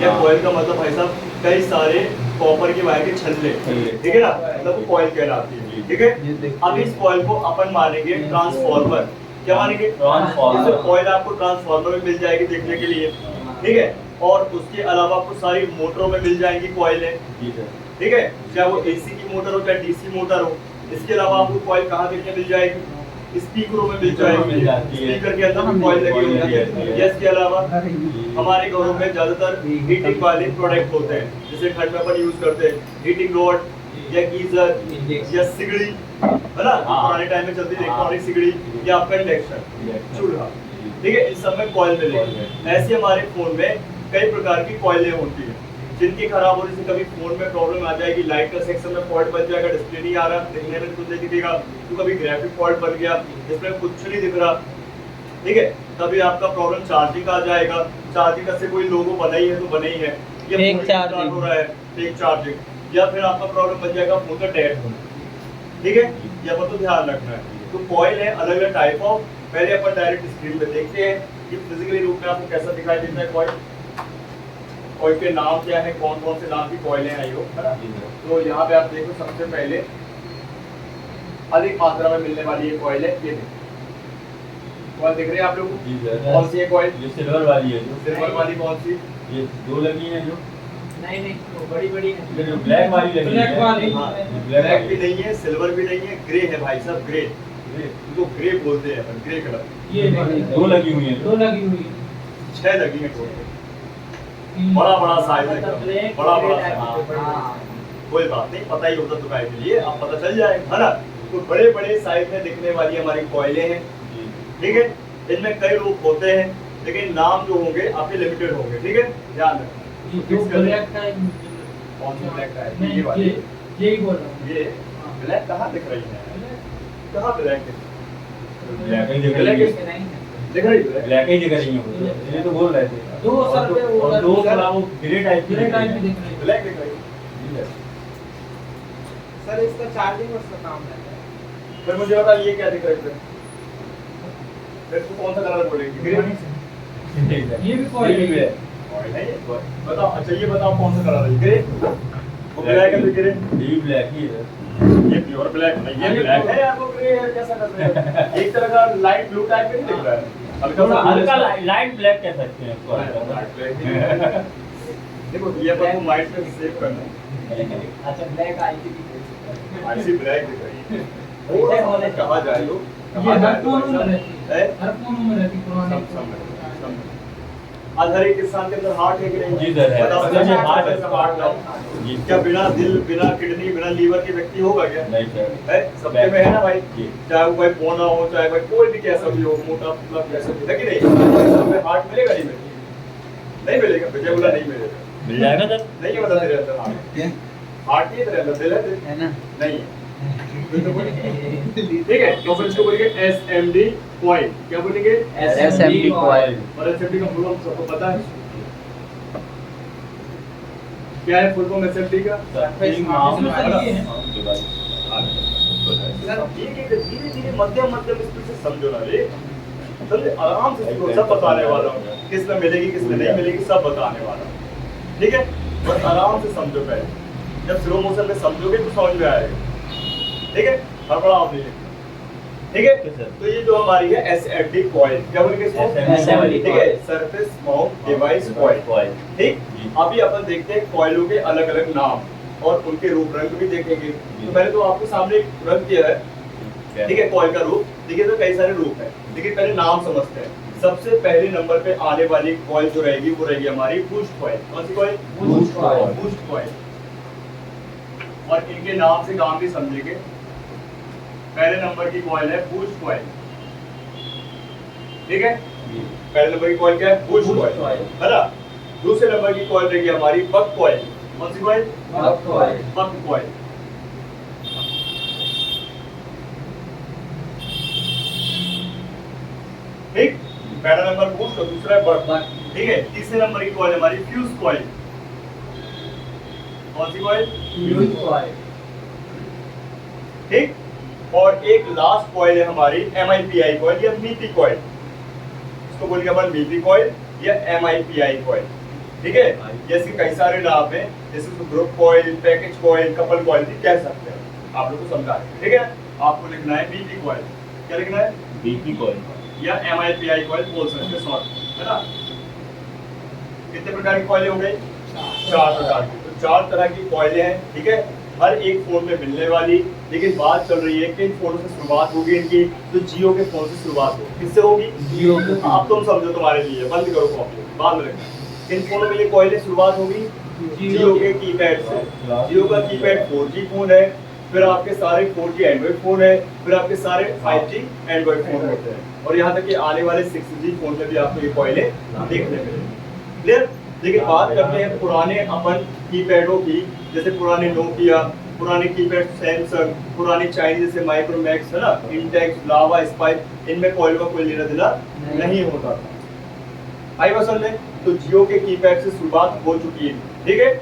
या कॉइल का मतलब भाई साहब कई सारे कॉपर के वायर के छल्ले, ठीक है ना, मतलब वो कॉइल कहलाती है, ठीक है। अब इस कॉइल को अपन मानेंगे ट्रांसफार्मर, क्या मानेंगे, ट्रांसफार्मर। कॉइल आपको ट्रांसफार्मर में मिल जाएगी देखने के लिए, ठीक है, और उसके अलावा आपको सारी मोटरों में मिल जाएंगी कॉइलें, ठीक है, चाहे वो एसी की मोटर हो चाहे डीसी मोटर हो। इसके अलावा आपको कॉइल कहाँ देखने मिल जाएगी, स्पीकरों में मिल जाएगी, स्पीकर के अंदर भी कॉइल लगी होती है। इसके अलावा हमारे घरों में ज्यादातर हीटिंग वाले प्रोडक्ट होते हैं, जैसे घर में अपन यूज करते हैं हीटिंग रॉड या गीजर या सिगड़ी, है ना, पुराने टाइम में चलती थी इलेक्ट्रॉनिक सिगड़ी, या आपका इंडक्शन चूल्हा, ठीक है, इन सब में कॉइल मिलेगी। ऐसे हमारे फोन में कई प्रकार की कॉइलें होती हैं, जिनके खराब होने से कभी फोन में प्रॉब्लम आ जाएगी, लाइट का सेक्शन में फॉल्ट बन जाएगा, डिस्प्ले नहीं आ रहा, दिखने में कुछ नहीं दिखेगा, तो कभी ग्राफिक फॉल्ट बन गया, जिसमें कुछ नहीं दिख रहा, ठीक है, तभी आपका प्रॉब्लम चार्जिंग आ जाएगा। चार्जिंग का से कोई लोगो बना ही है तो बना ही है, ये फेक चार्जिंग हो रहा है, फेक चार्जिंग, या फिर आपका प्रॉब्लम बन जाएगा फोन का डेड होना, ठीक है, ये अपन तो ध्यान रखना है। तो कॉइल है अलग अलग टाइप ऑफ, पहले अपन डायरेक्ट स्क्रीन पे देखते हैं कि फिजिकली रूप में आपको कैसा दिखाई देता है कॉइल, कॉइल के नाम क्या है, कौन कौन से नाम की कॉइलें आई हो, है ना। तो यहाँ पे आप देखो सबसे पहले अधिक मात्रा में मिलने वाली ये कॉइल है, ये कॉइल दिख रही है आप लोगों को, कौन सी है कॉइल, ये सिल्वर वाली है, जो सिल्वर वाली कौन सी, ये दो लगी है जो, नहीं वो बड़ी बड़ी है, जो ब्लैक वाली लगी है, ब्लैक वाली, ब्लैक भी नहीं है, सिल्वर भी नहीं है, ग्रे है भाई साहब, ग्रे, तो ग्रे बोलते हैं अपन, ग्रे कलर, ये दो लगी हुई है, दो लगी हुई है, 6 लगी है टोटल, बड़ा बड़ा साइज है, बड़ा बड़ा, कोई बात नहीं, पता ही होता दुकान के लिए, अब पता चल जाए, है ना। तो बड़े बड़े साइज में दिखने वाली हमारी कॉइलें हैं, ठीक है, इनमें कई रूप होते हैं, लेकिन नाम जो होंगे आपके लिमिटेड होंगे, ठीक है, ध्यान रखना। ब्लैक का कौन सा ब्लैक का है, ये वाली, यही बोल रहा हूँ, ये ब्लैक कहाँ दिख रही है, कहाँ ब्लैक है, ब्लैक ही दिख रही है, दिख रही है, ब्लैक ही दिख रही है, ये तो बोल रहे थे, दो सर पे वो दो थोड़ा वो ग्रे टाइप की ग्रे टाइप की दिख रही है, ब्लैक दिख रही है। सर इसका चार्जिंग उसका काम रहता है। फिर मुझे बता ये क्या दिख रहा है, फिर तू कौन सा कलर बोलेगी, ग्रीन, ये भी कॉइल है, कॉइल है ये, बताओ, अच्छा ये बताओ कौन सा कलर है, ग्रे, वो ब्लैक है, तो ग्रे, ये ब्लैक ही है, ये प्योर ब्लैक है, ये ब्लैक है यार, वो ग्रे है, कैसा कर रहे हैं, एक तरह का लाइट ब्लू टाइप में नहीं दिख रहा है, हल्का लाइट ब्लैक कह सकते हैं इसको, देखो ये अपन को माइंड पे सेव करना है, अच्छा ब्लैक आईसी ऐसी ब्लैक दिख रही है, थोड़ा सा कहा जाए तो ये हर फोन में रहती है, है, हर फोन में रहती पुरानी, आज हर एक इंसान के अंदर हार्ट है कि नहीं, जी सर है, बताओ, सर, ये हार्ट है, हार्ट लाओ, जी, क्या बिना दिल बिना किडनी बिना लीवर के व्यक्ति होगा क्या, नहीं सर, है, सबके में है ना भाई, जी, चाहे वो भाई पोना हो चाहे भाई कोई भी कैसा भी हो, मोटा पतला कैसा भी, है कि नहीं, सबमें हार्ट मिलेगा नहीं मिलेगा, विजय बोला नहीं मिलेगा, मिल जाएगा सर, नहीं होता तेरे अंदर हार्ट नहीं है तेरे अंदर, दिल है ना, नहीं है, ठीक है, तो फिर इसको बोलेंगे SMD कॉइल, क्या बोलेंगे SMD कॉइल, और SMD का फुल फॉर्म सबको पता है, क्या है फुल फॉर्म SMD का, धीरे धीरे मध्यम स्पीड से समझो ना रे, समझे, आराम से सीखो, सब बताने वाला हूँ, किस में मिलेगी किस में नहीं मिलेगी सब बताने वाला हूँ, ठीक है, बस आराम से समझो पहले, जब स्लो मोशन में समझोगे तो समझ में आएगा, ठीक है, हड़बड़ाओ नहीं, ठीक है। तो ये जो हमारी है SMD कॉइल, क्या बोलेंगे इसको, SMD, ठीक है, सरफेस माउंट डिवाइस कॉइल, ठीक। अभी अपन देखते हैं कॉइलों के अलग अलग नाम और उनके रूप रंग भी देखेंगे। तो मैंने तो आपको सामने एक रंग किया है, ठीक है, कॉइल का रूप, देखिए तो कई सारे रूप है, लेकिन पहले नाम समझते हैं। सबसे पहले नंबर पे आने वाली कॉइल जो रहेगी वो रहेगी हमारी बूस्ट कॉइल, कौन सी कॉइल, बूस्ट कॉइल, और इनके नाम से काम भी समझेंगे। पहले नंबर की कॉइल है बूस्ट कॉइल, ठीक है, पहले नंबर की कॉइल क्या है, बूस्ट कॉइल, है ना। दूसरे नंबर की कॉइल रहेगी हमारी बक कॉइल, कौन सी कॉइल, बक कॉइल, ठीक, पहला नंबर बूस्ट और दूसरा है बक, ठीक है। तीसरे नंबर की कॉइल हमारी फ्यूज कॉइल, कौन सी कॉइल, फ्यूज कॉइल, ठीक। और एक लास्ट कॉइल है हमारी MIPI कॉइल या मीपी कॉइल, इसको बोलेंगे अपन मीपी कॉइल या MIPI कॉइल, ठीक है। ये इसके कई सारे नाम हैं, जैसे group coil, package coil, couple coil भी कह सकते हैं, आप लोग को समझा है। ठीक है, आपको लिखना है बीपी कॉइल। क्या लिखना है? बीपी कॉइल या MIPI कॉइल बोल सकते हैं शॉर्ट, है ना। कितने प्रकार की कॉइलें हो गई? 4 प्रकार की। तो 4 तरह की कॉइलें हैं, ठीक है, हर एक फोन में मिलने वाली। लेकिन बात चल रही है कि इन फोनों से शुरुआत होगी इनकी, तो जियो के फोन से शुरुआत होगी। किससे होगी? जियो के। आप तुम समझो, तुम्हारे लिए बंद करो कॉपी, बाद में रखना। इन फोनों में ये कॉइलें शुरुआत होगी जियो के कीपैड से। जियो का कीपैड 4G फोन है, फिर आपके सारे 4G एंड्रॉइड फोन है, फिर आपके सारे 5G एंड्रॉइड फोन होते हैं, और यहाँ तक कि आने वाले 6G फोन में भी आपको ये कॉइलें देखने मिलेंगी। क्लियर? लेकिन बात करते हैं पुराने अपन कीपैडों की, जैसे पुराने नोकिया, पुराने कीपैड सैमसंग, पुरानी चाइनीज जैसे माइक्रोमैक्स, है ना, इंटेक्स, लावा, स्पाइक, इनमें कॉइल का कोई लेना देना नहीं होता था। आई बात समझ में? तो जियो के कीपैड से शुरुआत हो चुकी है, ठीक है,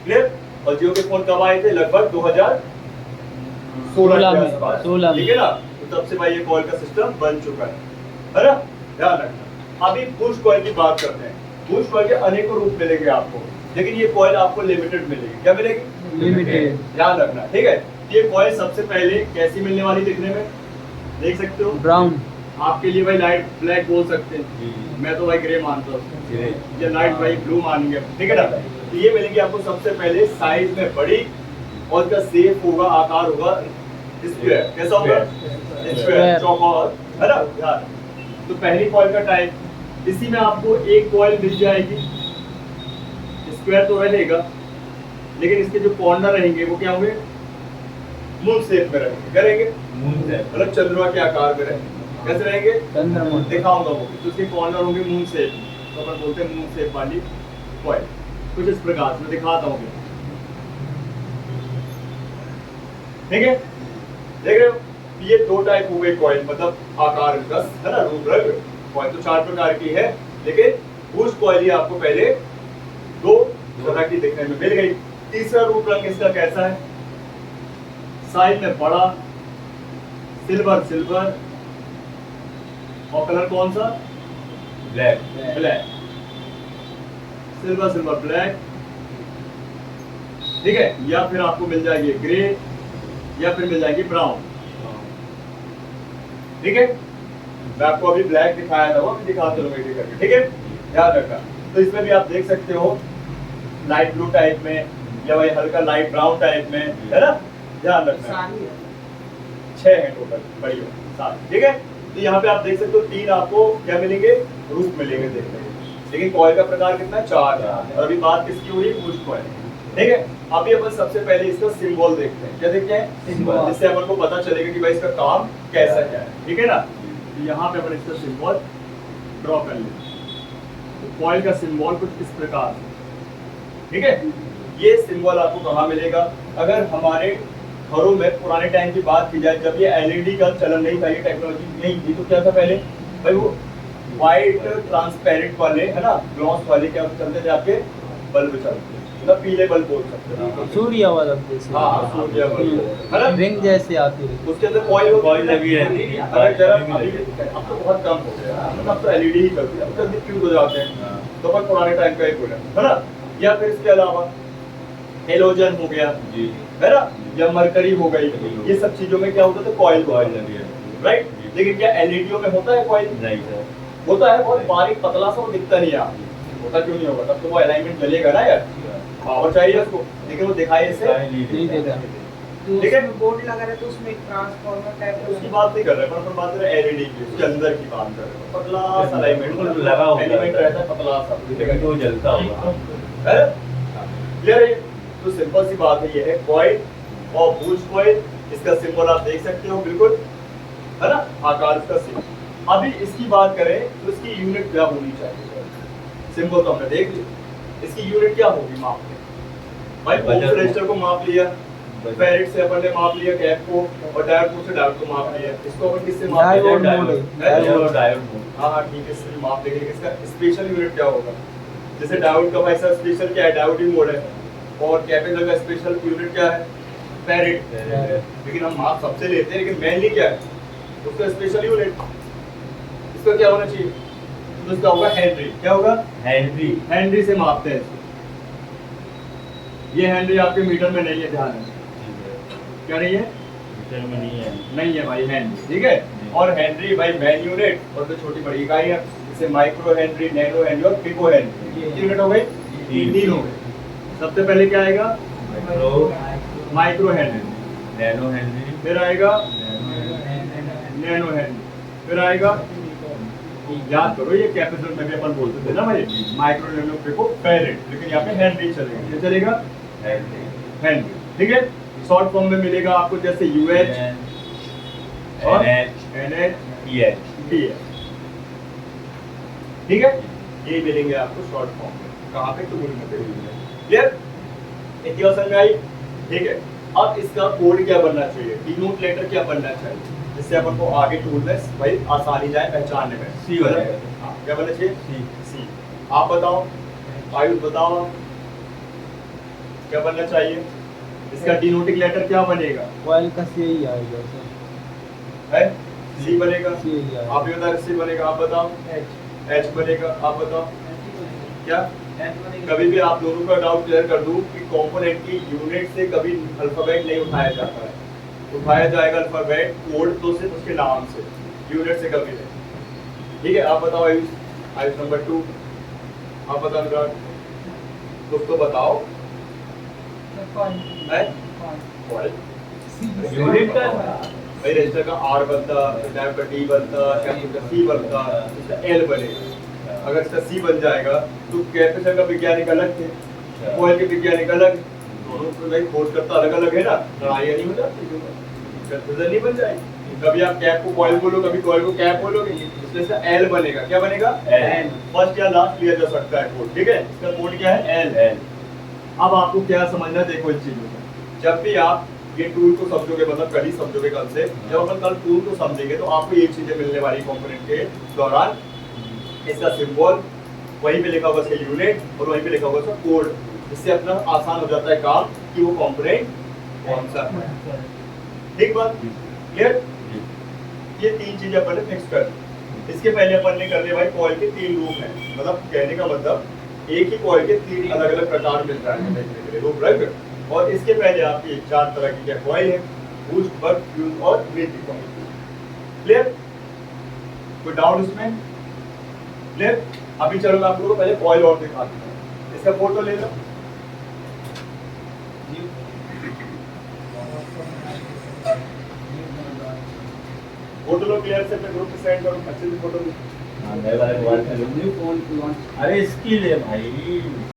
क्लियर। और जियो के फोन कब आए थे? लगभग 2016 के आसपास, ठीक है ना। तो तब से भाई ये कॉइल का सिस्टम बन चुका है ना, ध्यान रखना। अभी पुश कॉइल की बात करते हैं। पुश कॉइल के अनेकों रूप मिलेंगे आपको, लेकिन ये कॉइल आपको लिमिटेड मिलेगी। क्या मिलेगी? लिमिटेड। ध्यान रखना, ठीक है। ये कॉइल सबसे पहले कैसी मिलने वाली दिखने में, देख सकते हो, ब्राउन। आपके लिए भाई लाइट ब्लैक बोल सकते हैं, मैं तो भाई ग्रे मानता हूँ, ये लाइट भाई ब्लू मानेंगे, ठीक है ना। तो ये मिलेगी आपको सबसे पहले साइज में बड़ी, और इसका शेप होगा, आकार होगा स्क्वायर। कैसा होगा? स्क्वायर, चौकोर, है ना, यार। तो पहली कॉइल का टाइप, इसी में आपको एक कॉइल मिल जाएगी, स्क्वायर तो रहेगा, लेकिन इसके जो कॉर्नर रहेंगे वो क्या होंगे? मून शेप में रहेंगे। क्या रहेंगे? मून शेप, मतलब चंद्रमा के आकार में रहेंगे। कैसे रहेंगे? चंद्रमा। दिखाऊंगा वो, तो उसके कॉर्नर होंगे मून शेप, तो अपन बोलते हैं मून शेप वाली कॉइल। कुछ इस प्रकार से मैं दिखाता हूँ, ठीक है, देख रहे हो? ये 2 टाइप हो गए कॉइल, मतलब आकार का, है ना, रूप रंग। कॉइल तो 4 प्रकार की है, लेकिन बूश कॉइल ही आपको पहले 2 तरह की देखने में मिल गई। तीसरा रूप रंग इसका कैसा है? साइज में बड़ा, सिल्वर सिल्वर, और कलर कौन सा? Black. Black, silver silver black, ठीक है। या फिर आपको मिल जाएगी ग्रे, या फिर मिल जाएगी ब्राउन, ठीक है। मैं आपको अभी ब्लैक दिखाया था, वो अभी दिखाते रहो एक करके, ठीक है, ध्यान रखना। तो इसमें भी आप देख सकते हो लाइट ब्लू टाइप में, या वही हल्का लाइट ब्राउन टाइप में, है ना, ध्यान रखना। 6 है टोटल, बढ़िया 7, ठीक है। तो यहाँ पे आप देख सकते हो 3 आपको क्या मिलेंगे? रूप मिलेंगे देखने को, लेकिन कॉइल का प्रकार कितना? 4 है। और अभी बात किसकी हो रही है? पुश कॉइल, ठीक है। अभी अपन सबसे पहले इसका सिंबल देखते हैं। क्या देखते हैं? सिंबल, जिससे अपन को पता चलेगा कि भाई इसका काम कैसा क्या है, ठीक है ना। तो यहाँ पे अपन इसका सिंबल ड्रॉ कर लेते हैं। तो कॉइल का सिंबल कुछ इस प्रकार से, ठीक है। ये सिंबल आपको कहाँ मिलेगा? अगर हमारे घरों में पुराने टाइम की बात की जाए, जब ये LED का चलन नहीं था, ये टेक्नोलॉजी नहीं थी, तो क्या था पहले भाई? वो व्हाइट ट्रांसपेरेंट वाले, है ना, ग्लॉस वाले क्या चलते थे आपके? बल्ब चलते, मतलब पीले बल्ब बोल सकते हैं, सूर्य वाला जैसे। हाँ, सूर्य बल्ब, है ना, रिंग जैसे आती है। उसके अंदर कॉइल कॉइल लगी रहती है। अगर जरा अभी अब तो बहुत कम हो गया, अब तो LED ही चलती है, अब जल्दी फ्यूज हो जाते हैं, तो अपन पुराने टाइम का ही बोले, है ना। या फिर इसके अलावा हेलोजन हो गया, है ना, या मरकरी हो गई, ये सब चीजों में क्या होता था? कॉइल लगी है, राइट। लेकिन क्या एलईडीओ में होता है कॉइल? नहीं सर, होता है, बहुत बारीक पतला सा, वो दिखता नहीं है आपको। होता क्यों नहीं होगा? तब तो वो अलाइनमेंट चलेगा ना यार, पावर चाहिए उसको, लेकिन वो दिखाई इससे नहीं देता। ठीक है। बोर्ड लगा रहे तो उसमें एक ट्रांसफार्मर टाइप उसकी बात नहीं कर रहे, पर अपन बात कर रहे हैं एलईडी की, उसके अंदर की बात कर रहे हैं। पतला सा अलाइनमेंट लगा होता है, एलिमेंट रहता है, पतला सा, लेकिन तो जलता होगा। है क्लियर है? तो सिंपल सी बात है, ये है कॉइल और बूश कॉइल। इसका सिंबल आप देख सकते हो, बिल्कुल, है ना, आकार इसका सिंबल। अभी इसकी बात करें तो इसकी यूनिट क्या होनी चाहिए? सिंबल तो हमने देख लिया, इसकी यूनिट क्या होगी? माप में भाई ओम्स रेजिस्टर को माप लिया, फैरेड से अपन ने माप लिया कैप को, और डायोड पोर्ट से डायोड को माप लिया। इसको अपन किससे माप लिया? Diode mode. हाँ ठीक है, इससे माप लेंगे। इसका स्पेशल यूनिट क्या होगा? जैसे डायोड का भाई सर स्पेशल क्या है? डायोड ही मोड है। और कैपेसिटर का स्पेशल यूनिट क्या है? फैरेड। लेकिन हम माप सबसे लेते हैं, लेकिन मेनली क्या है उसका स्पेशल यूनिट? इसका क्या होना चाहिए? तो इसका होगा हेनरी। क्या होगा? हेनरी। हेनरी से मापते हैं इसको। ये हेनरी आपके मीटर में नहीं है, ध्यान है। क्या नहीं है? मीटर में नहीं है। नहीं है भाई हेनरी, ठीक है। और हेनरी भाई मैन यूनिट और तो छोटी बड़ी इकाई है, जैसे माइक्रो हेनरी, नैनो हेनरी और पिको हेनरी। कितनी यूनिट हो गई? तीन हो गई। सबसे पहले क्या आएगा? माइक्रो हेनरी, नैनो हेनरी, फिर आएगा नैनो हेनरी, फिर आएगा, याद करो ये कैपिटल में भी अपन बोलते थे ना भाई, माइक्रो नैनो पिको फैरेड, लेकिन यहाँ पे हेनरी चलेगा। क्या चलेगा? हेनरी, ठीक है। शॉर्ट फॉर्म में मिलेगा आपको जैसे यूएच और एनएच पीएच, ठीक है। ये मिलेंगे आपको शॉर्ट फॉर्म में, कहाँ पे? टूल में मिलेंगे। क्लियर? इतनी समझ में आई? ठीक है। अब इसका कोड क्या बनना चाहिए, डिनोट लेटर क्या बनना चाहिए, जिससे अपन को आगे टूल में भाई आसानी जाए पहचानने में। सी बनेगा। हाँ, क्या बनना चाहिए? सी। सी। आप बताओ, आयुष बताओ क्या बनना चाहिए? इसका डिनोटिंग लेटर क्या बनेगा? कॉइल का सी ही आएगा सर। है? सी बनेगा। सी ही आएगा। आप भी बताओ, सी बनेगा। आप बताओ। एच बनेगा। आप बताओ क्या? कभी भी आप दोनों का डाउट क्लियर कर दूं कि कंपोनेंट की यूनिट से कभी अल्फाबेट नहीं उठाया जाता है, उठाया जाएगा अल्फाबेट कोड तो सिर्फ उसके नाम से, यूनिट से कभी नहीं। ठीक है। आप बताओ आयुष, आयुष नंबर 2। आप बताओ अनुराग, कुछ तो बताओ। है? कॉइल। यूनिट का भाई रजिस्टर का आर बनता, टैब का डी बनता, कैपेसिटर का सी बनता, इसका एल बनेगा। अगर इसका सी बन जाएगा तो कैपेसिटर का वैज्ञानिक अलग थे, कॉइल के वैज्ञानिक अलग, दोनों को भाई खोज करता अलग अलग है ना, लड़ाई नहीं हो जाती, कंफ्यूजन नहीं बन जाएगी। कभी आप कैप को कॉइल बोलो, कभी कॉइल को कैप बोलोगे, इसलिए इसका एल बनेगा। क्या बनेगा? एल। फर्स्ट या लास्ट लिया जा सकता है कोड, ठीक है। इसका कोड क्या है? एल। अब आपको क्या समझना है, देखो इन चीजों को। जब भी आप ये टूल को समझोगे, मतलब कल ही समझोगे, कल से जब अपन कल टूल को समझेंगे तो आपको ये चीजें मिलने वाली कंपोनेंट के दौरान। इसका सिंबल वहीं पे लिखा होगा, इसका यूनिट, और वहीं पे लिखा होगा इसका कोड, जिससे अपना आसान हो जाता है काम कि वो कंपोनेंट कौन सा है। ठीक बात? क्लियर? ये तीन चीजें अपन ने फिक्स कर दी। इसके पहले अपन ने कर लिया भाई कॉइल के 3 रूप हैं, मतलब कहने का मतलब एक ही कॉइल के 3 अलग अलग प्रकार मिल रहा है देखने के लिए, रूप राइट। और इसके पहले आपकी 4 तरह की क्या कॉइल है, बूस्ट, बक, फ्यूज और ग्रीन कॉइल। क्लियर? कोई डाउट इसमें? क्लियर? अभी चलो मैं आप लोगों को पहले कॉइल और दिखाता हूं, इसका फोटो ले लो। फोटो लो क्लियर से, अपने ग्रुप पे सेंड करो, अच्छे से फोटो लो। अरे इसकी ले भाई।